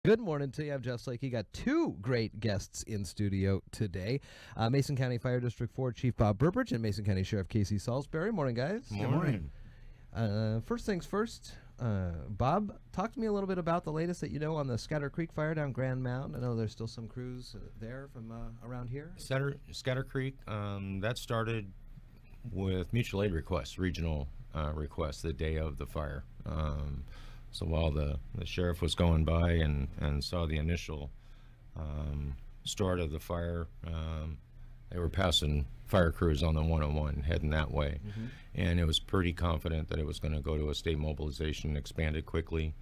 Good morning to you. I'm Jeff Slakey. Got two great guests in studio today. Mason County Fire District 4 Chief Bob Burbridge and Mason County Sheriff Casey Salisbury. Morning, guys. Good morning. First things first, Bob, talk to me a little bit about the latest that you know on the Scatter Creek fire down Grand Mountain. I know there's still some crews there from around here. Scatter Creek, that started with mutual aid requests, regional requests, the day of the fire. So while the sheriff was going by and saw the initial start of the fire, they were passing fire crews on the 101 heading that way. Mm-hmm. And it was pretty confident that it was going to go to a state mobilization and expanded quickly.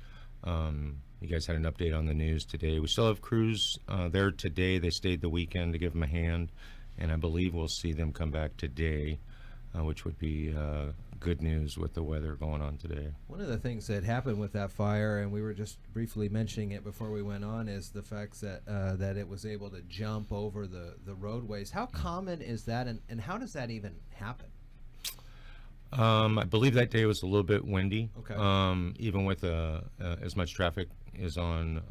You guys had an update on the news today. We still have crews there today. They stayed the weekend to give them a hand, and I believe we'll see them come back today, which would be good news with the weather going on today. One of the things that happened with that fire, and we were just briefly mentioning it before we went on, is the fact that that it was able to jump over the roadways. How common is that, and how does that even happen? I believe that day was a little bit windy. Okay. Even with as much traffic is on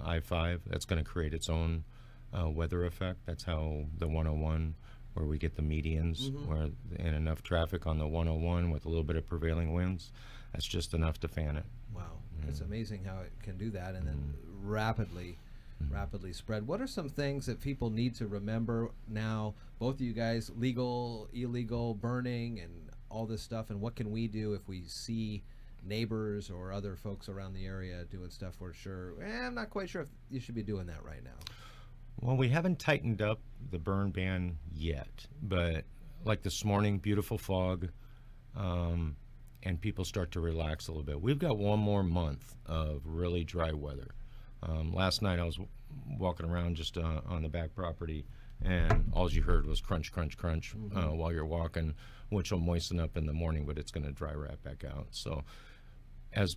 I-5, that's going to create its own weather effect. That's how the 101, where we get the medians, Mm-hmm. where and enough traffic on the 101 with a little bit of prevailing winds, that's just enough to fan it. Wow, it's amazing how it can do that, and then rapidly spread. What are some things that people need to remember now? Both of you guys, legal, illegal, burning, and all this stuff, and what can we do if we see neighbors or other folks around the area doing stuff we're sure, I'm not quite sure if you should be doing that right now? Well, we haven't tightened up the burn ban yet, but like this morning, beautiful fog, and people start to relax a little bit. We've got one more month of really dry weather. Last night I was walking around just on the back property, and all you heard was crunch, crunch, crunch while you're walking, which will moisten up in the morning, but it's going to dry right back out. So as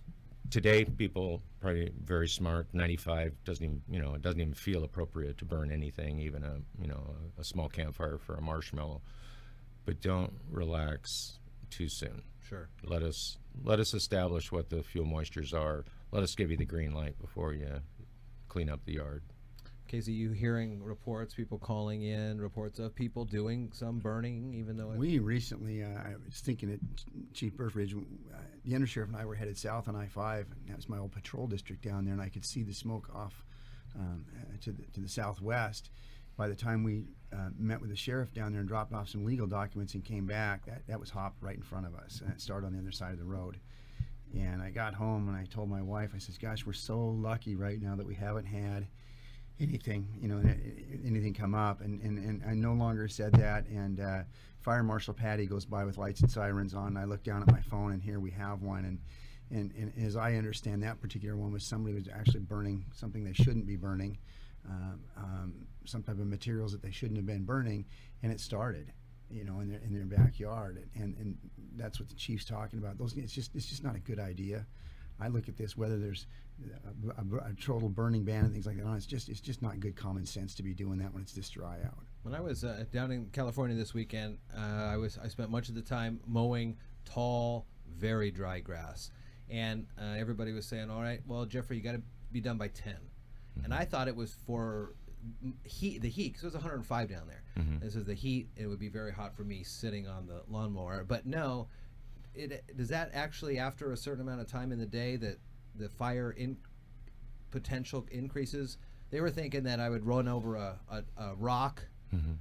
today, people probably very smart. 95 doesn't even, it doesn't even feel appropriate to burn anything, even a small campfire for a marshmallow. But don't relax too soon. Sure. Let us establish what the fuel moistures are. Let us give you the green light before you clean up the yard. Casey, you hearing reports, people calling in, reports of people doing some burning, even though we recently, I was thinking that Chief Burbridge, the undersheriff and I were headed south on I-5, and that was my old patrol district down there, and I could see the smoke off to the southwest. By the time we met with the sheriff down there and dropped off some legal documents and came back, that was hop right in front of us, and it started on the other side of the road. And I got home and I told my wife, I said, gosh, we're so lucky right now that we haven't had anything come up, and I no longer said that. And Fire Marshal Patty goes by with lights and sirens on, and I look down at my phone, and here we have one. And as I understand, that particular one was somebody who was actually burning something they shouldn't be burning, some type of materials that they shouldn't have been burning, and it started, in their backyard, and that's what the chief's talking about. It's just not a good idea. I look at this, whether there's a total burning ban and things like that on, it's just not good common sense to be doing that when it's this dry out. When I was down in California this weekend, I spent much of the time mowing tall, very dry grass, and everybody was saying, "All right, well, Jeffrey, you got to be done by 10." Mm-hmm. And I thought it was for the heat, because it was 105 down there. Mm-hmm. This is the heat. It would be very hot for me sitting on the lawnmower, but no. Does that actually, after a certain amount of time in the day, that the fire potential increases? They were thinking that I would run over a rock,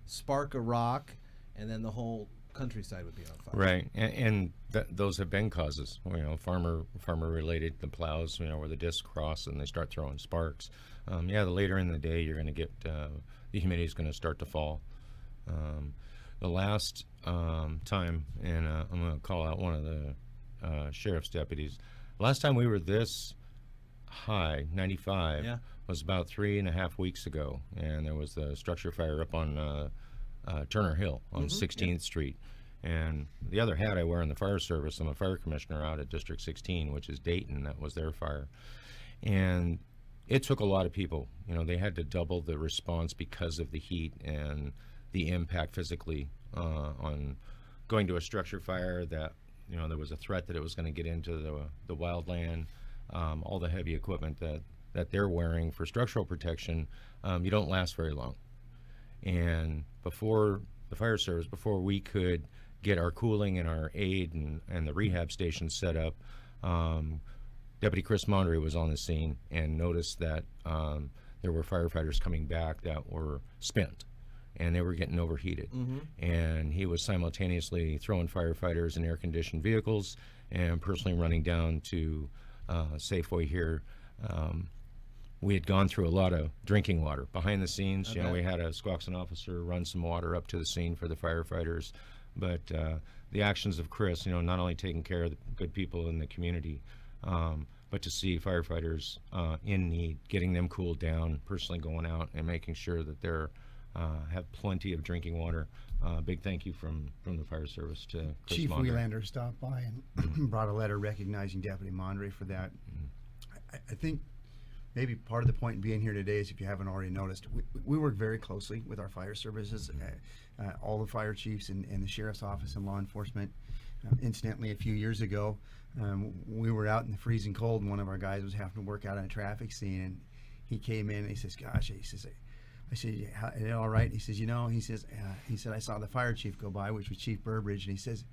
spark a rock, and then the whole countryside would be on fire. Right, and those have been causes. Farmer related, the plows, where the discs cross and they start throwing sparks. The later in the day, you're going to get the humidity is going to start to fall. The last time, and I'm going to call out one of the sheriff's deputies. Last time we were this high, 95, was about 3.5 weeks ago, and there was the structure fire up on Turner Hill on 16th Street. And the other hat I wear in the fire service, I'm a fire commissioner out at District 16, which is Dayton. That was their fire. And it took a lot of people. They had to double the response because of the heat and the impact physically on going to a structure fire that, there was a threat that it was going to get into the wildland, all the heavy equipment that that they're wearing for structural protection, you don't last very long. And before the fire service, before we could get our cooling and our aid and the rehab station set up, Deputy Chris Mondry was on the scene and noticed that there were firefighters coming back that were spent, and they were getting overheated. And he was simultaneously throwing firefighters in air-conditioned vehicles and personally running down to Safeway here. We had gone through a lot of drinking water behind the scenes. Okay. You know, we had a Squaxin officer run some water up to the scene for the firefighters. But the actions of Chris, you know, not only taking care of the good people in the community, but to see firefighters in need, getting them cooled down, personally going out and making sure that they're have plenty of drinking water. Big thank you from the fire service to Chris Chief Mondry. Welander stopped by and brought a letter recognizing Deputy Mondry for that. I think maybe part of the point in being here today is, if you haven't already noticed, we work very closely with our fire services, all the fire chiefs and the sheriff's office and law enforcement. Incidentally, a few years ago, we were out in the freezing cold, and one of our guys was having to work out on a traffic scene, and he came in and he says, "Gosh," he says, I said, "Is it all right?" He says, "You know," he said, "I saw the fire chief go by," which was Chief Burbridge, and he says,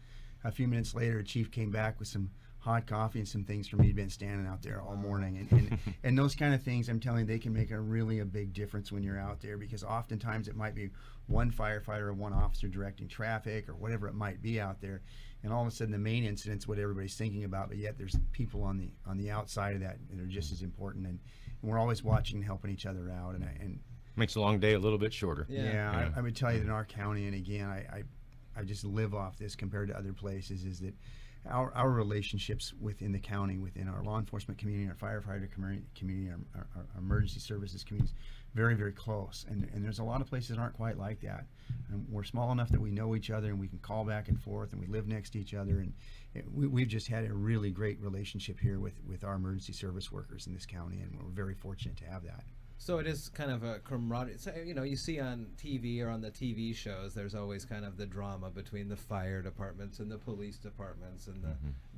a few minutes later, Chief came back with some hot coffee and some things for me. He'd been standing out there all morning, and those kind of things, I'm telling you, they can make a big difference when you're out there, because oftentimes it might be one firefighter or one officer directing traffic or whatever it might be out there, and all of a sudden the main incident's what everybody's thinking about, but yet there's people on the outside of that that are just as important, and we're always watching and helping each other out, and Makes a long day a little bit shorter. yeah. I would tell you that in our county, and again, I just live off this compared to other places, is that our relationships within the county, within our law enforcement community, our firefighter community, our emergency services communities, very, very close. And there's a lot of places that aren't quite like that. And we're small enough that we know each other and we can call back and forth, and we live next to each other. And we've just had a really great relationship here with our emergency service workers in this county, and we're very fortunate to have that. So it is kind of a camaraderie. So, you know, you see on TV or on the TV shows, there's always kind of the drama between the fire departments and the police departments, and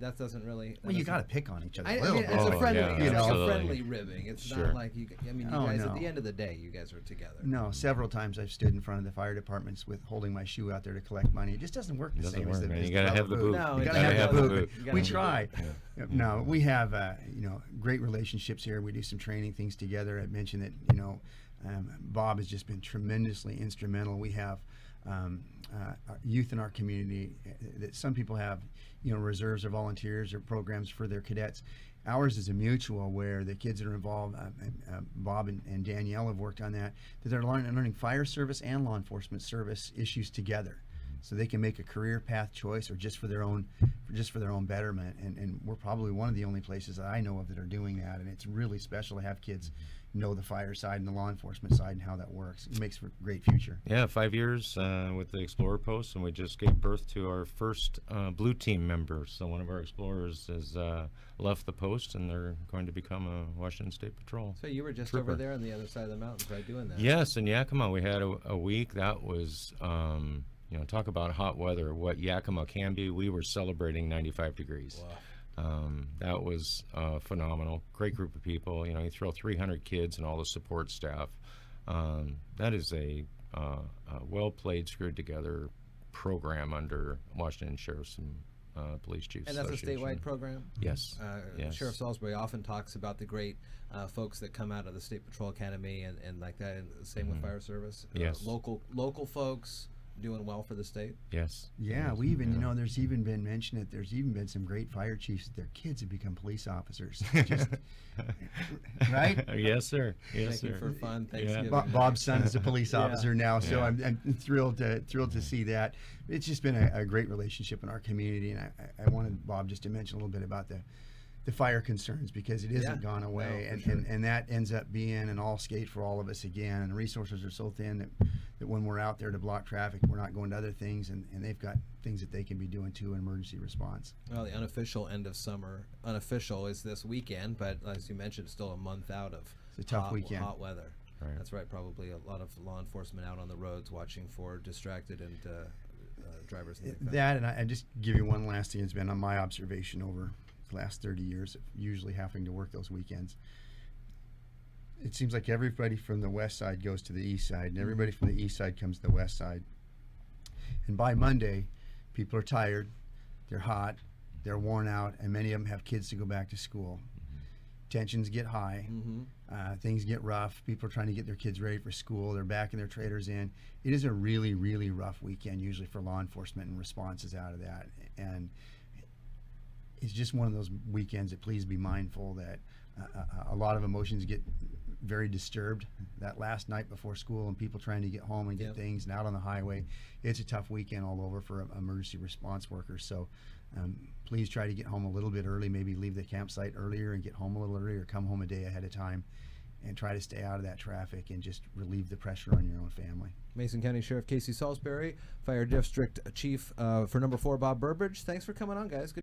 that doesn't really. Well, you got to pick on each other I a little mean, bit. it's a friendly, yeah, it's like a absolutely. friendly ribbing. It's Sure. not like you. I mean, you Oh, guys no. at the end of the day, you guys are together. No, several times I've stood in front of the fire departments with holding my shoe out there to collect money. It just doesn't work the Doesn't same work, as the man. as You gotta the have the boot. No, You you gotta gotta have have the the boot. boot. You gotta We have the try. Yeah. No, we have great relationships here. We do some training things together. I mentioned that Bob has just been tremendously instrumental. We have youth in our community that some people have, reserves or volunteers or programs for their cadets. Ours is a mutual, where the kids that are involved, Bob and Danielle have worked on that they're learning fire service and law enforcement service issues together, so they can make a career path choice, or just for their own betterment. And we're probably one of the only places that I know of that are doing that, and it's really special to have kids know the fire side and the law enforcement side and how that works. It makes for a great future. Yeah, 5 years with the Explorer Post, and we just gave birth to our first blue team member. So one of our Explorers has left the post, and they're going to become a Washington State Patrol. So you were just Trooper. over there on the other side of the mountains, right, doing that? Yes, in Yakima we had a week that was, talk about hot weather. What Yakima can be, we were celebrating 95 degrees. Wow. That was phenomenal. Great group of people. You throw 300 kids and all the support staff. That is a well-played, screwed together program under Washington Sheriff's and Police Chiefs And that's a Association. statewide program? Yes. Yes. Sheriff Salisbury often talks about the great folks that come out of the State Patrol Academy and like that, and the same with fire service. Yes. Local folks doing well for the state. Yes. Yeah, Yes. we even, there's even been mentioned that there's even been some great fire chiefs that their kids have become police officers. Just, right? Yes, sir. Yes, Thank you sir. for fun Thanksgiving. Bob's son is a police officer now, so Yeah. I'm thrilled to see that. It's just been a great relationship in our community, and I wanted Bob just to mention a little bit about the fire concerns, because it isn't gone away, No, for sure. and that ends up being an all skate for all of us again, and the resources are so thin that when we're out there to block traffic, we're not going to other things, and they've got things that they can be doing too in emergency response. Well, the unofficial end of summer, unofficial is this weekend, but as you mentioned, still a month out of It's a tough weekend. hot weather. Right. That's right, probably a lot of law enforcement out on the roads watching for distracted and drivers. And like That, and I just give you one last thing. It's been on my observation over the last 30 years of usually having to work those weekends. it seems like everybody from the west side goes to the east side, and everybody from the east side comes to the west side. And by Monday, people are tired, they're hot, they're worn out, and many of them have kids to go back to school. Tensions get high, things get rough. People are trying to get their kids ready for school. They're backing their trailers in. It is a really, really rough weekend usually for law enforcement and responses out of that. And it's just one of those weekends that please be mindful that a lot of emotions get very disturbed that last night before school, and people trying to get home and get things and out on the highway. It's a tough weekend all over for emergency response workers. So please try to get home a little bit early, maybe leave the campsite earlier and get home a little earlier, or come home a day ahead of time, and try to stay out of that traffic and just relieve the pressure on your own family. Mason County Sheriff Casey Salisbury, Fire District Chief for number 4, Bob Burbridge. Thanks for coming on, guys. Good